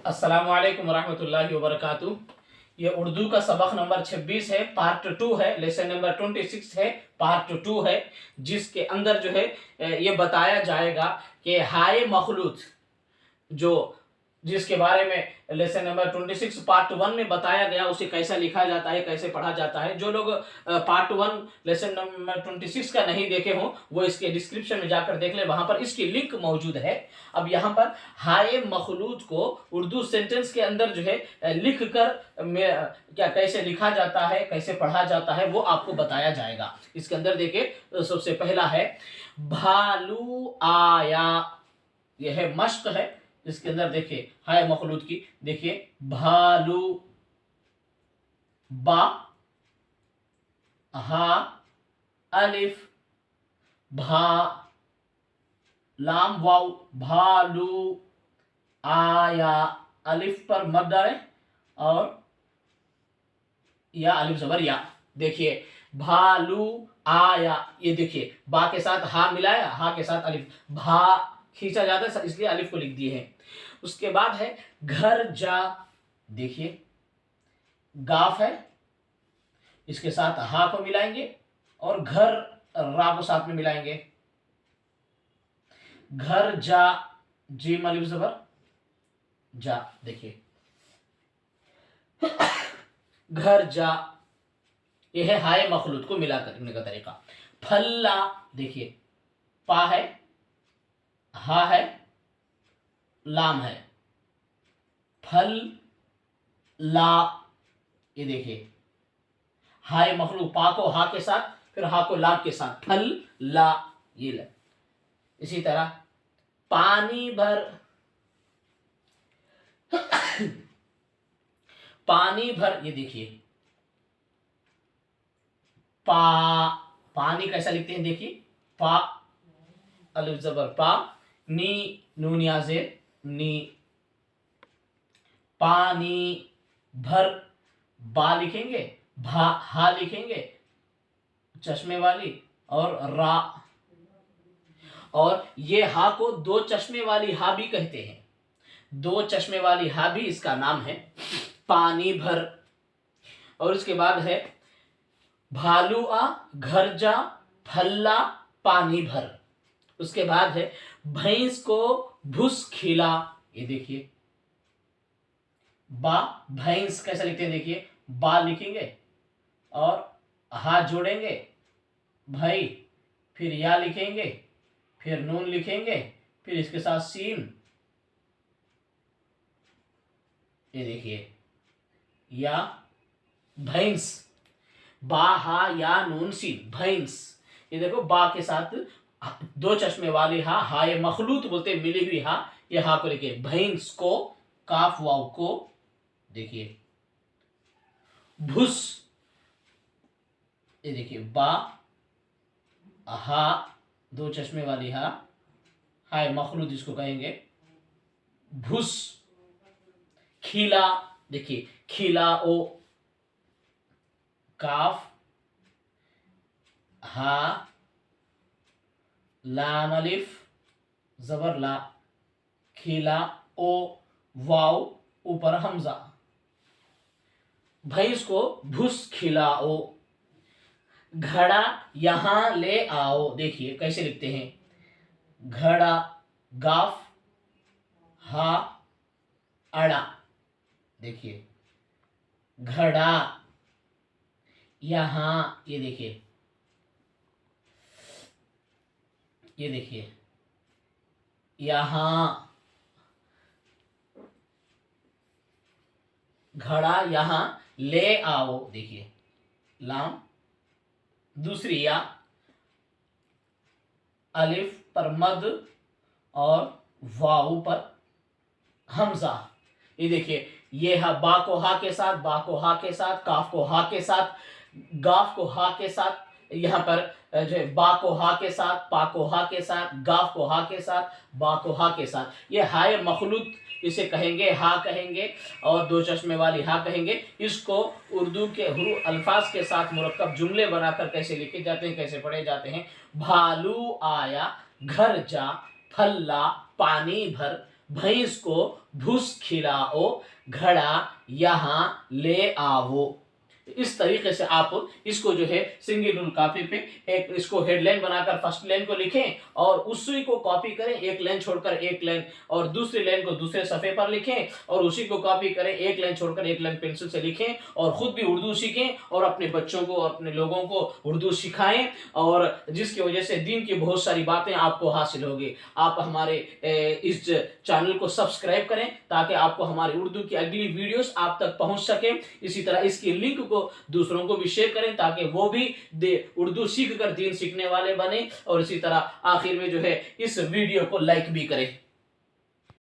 अस्सलामु अलैकुम वरहमतुल्लाहि वबरकातुहू। ये उर्दू का सबक नंबर 26 है, पार्ट 2 है, लेसन नंबर 26 है, पार्ट 2 है, जिसके अंदर जो है ये बताया जाएगा कि हाय मखलूत जो जिसके बारे में लेसन नंबर 26 पार्ट 1 में बताया गया, उसे कैसा लिखा जाता है, कैसे पढ़ा जाता है। जो लोग पार्ट 1 लेसन नंबर 26 का नहीं देखे हों वो इसके डिस्क्रिप्शन में जाकर देख ले, वहां पर इसकी लिंक मौजूद है। अब यहाँ पर हाय मखलूत को उर्दू सेंटेंस के अंदर जो है लिख कर क्या कैसे लिखा जाता है, कैसे पढ़ा जाता है, वो आपको बताया जाएगा। इसके अंदर देखिए, सबसे पहला है भालू आया। यह है मश्क है। इसके अंदर देखिए हाय मखलूत की, देखिए भालू, बा, हा, अलिफ, भा, लाम, वाव, भालू आया। अलिफ पर मत डालें और या अलिफ जबर या। देखिए भालू आया, ये देखिए बा के साथ हा मिलाया, हा के साथ अलिफ, भा खींचा जाता है इसलिए अलिफ को लिख दिए हैं। उसके बाद है घर जा। देखिए गाफ है, इसके साथ हा को मिलाएंगे और घर रा को साथ में मिलाएंगे। घर जा, जीम अलिफ जबर जा। देखिए घर जा, यह है हाय मखलूत को मिलाकर लिखने का तरीका। फल्ला, देखिए पा है, हा है, लाम है, फल ला। ये देखिए हाय मखलूक, पा को हा के साथ, फिर हा को लाम के साथ, फल ला, ये ल। इसी तरह पानी भर, पानी भर, ये देखिए पा, पानी कैसा लिखते हैं, देखिए पा अलिफ जबर पा, नी नून याज़ेर नी। पानी भर, बा लिखेंगे, भा हा लिखेंगे चश्मे वाली और रा, और ये हा को दो चश्मे वाली हा भी कहते हैं। दो चश्मे वाली हा भी इसका नाम है, पानी भर। और उसके बाद है भालू आ, घर जा, फल्ला, पानी भर। उसके बाद है भैंस को भूस खिला। ये देखिए बा, भैंस कैसा लिखते हैं, देखिए बा लिखेंगे और हा जोड़ेंगे भाई, फिर या लिखेंगे, फिर नून लिखेंगे, फिर इसके साथ सीन। ये देखिए या भैंस, बा हा या नून सीन, भैंस। ये देखो बा के साथ दो चश्मे वाली हा, हा ये मखलूत बोलते मिली हुई हा, ये हा को लिखे भैंस को, काफ वाव को। देखिए भुस, ये देखिए बा हा दो चश्मे वाली हा, हाय मखलूत इसको कहेंगे भुस। खिला, देखिए खिला ओ, काफ हा लाम अलिफ जबर ला, खिला ओ वाव ऊपर हमजा। भैंस को भूस खिलाओ। घड़ा यहां ले आओ। देखिए कैसे लिखते हैं, घड़ा गाफ हा अड़ा। देखिए घड़ा यहां, ये देखिए, ये देखिए यहां, घड़ा यहां ले आओ। देखिए लाम, दूसरी या, अलिफ पर मद और वाव पर हमजा। ये देखिए ये है बा को हा के साथ, बा को हा के साथ, काफ को हा के साथ, गाफ को हा के साथ, यहाँ पर जो है बा को हा के साथ, पा को हा के साथ, गाफ को हा के साथ, बा को हा के साथ। ये हाय मखलूत इसे कहेंगे, हा कहेंगे और दो चश्मे वाली हा कहेंगे। इसको उर्दू के हुरूफ अल्फाज के साथ मुरक्कब जुमले बनाकर कैसे लिखे जाते हैं, कैसे पढ़े जाते हैं। भालू आया, घर जा, फल्ला, पानी भर, भैंस को भूस खिलाओ, घड़ा यहाँ ले आओ। इस तरीके से आप इसको जो है सिंगल रूल कॉपी पे एक इसको हेडलाइन बनाकर फर्स्ट लाइन को लिखें और उसी को कॉपी करें, एक लाइन छोड़कर एक लाइन, और दूसरी लाइन को दूसरे सफ़े पर लिखें और उसी को कॉपी करें, एक लाइन छोड़कर एक लाइन पेंसिल से लिखें और खुद भी उर्दू सीखें और अपने बच्चों को, अपने लोगों को उर्दू सिखाएं, और जिसकी वजह से दीन की बहुत सारी बातें आपको हासिल होगी। आप हमारे इस चैनल को सब्सक्राइब करें ताकि आपको हमारी उर्दू की अगली वीडियोस आप तक पहुंच सके। इसी तरह इसकी लिंक को दूसरों को भी शेयर करें ताकि वो भी उर्दू सीख कर दीन सीखने वाले बने, और इसी तरह आखिर में जो है इस वीडियो को लाइक भी करें।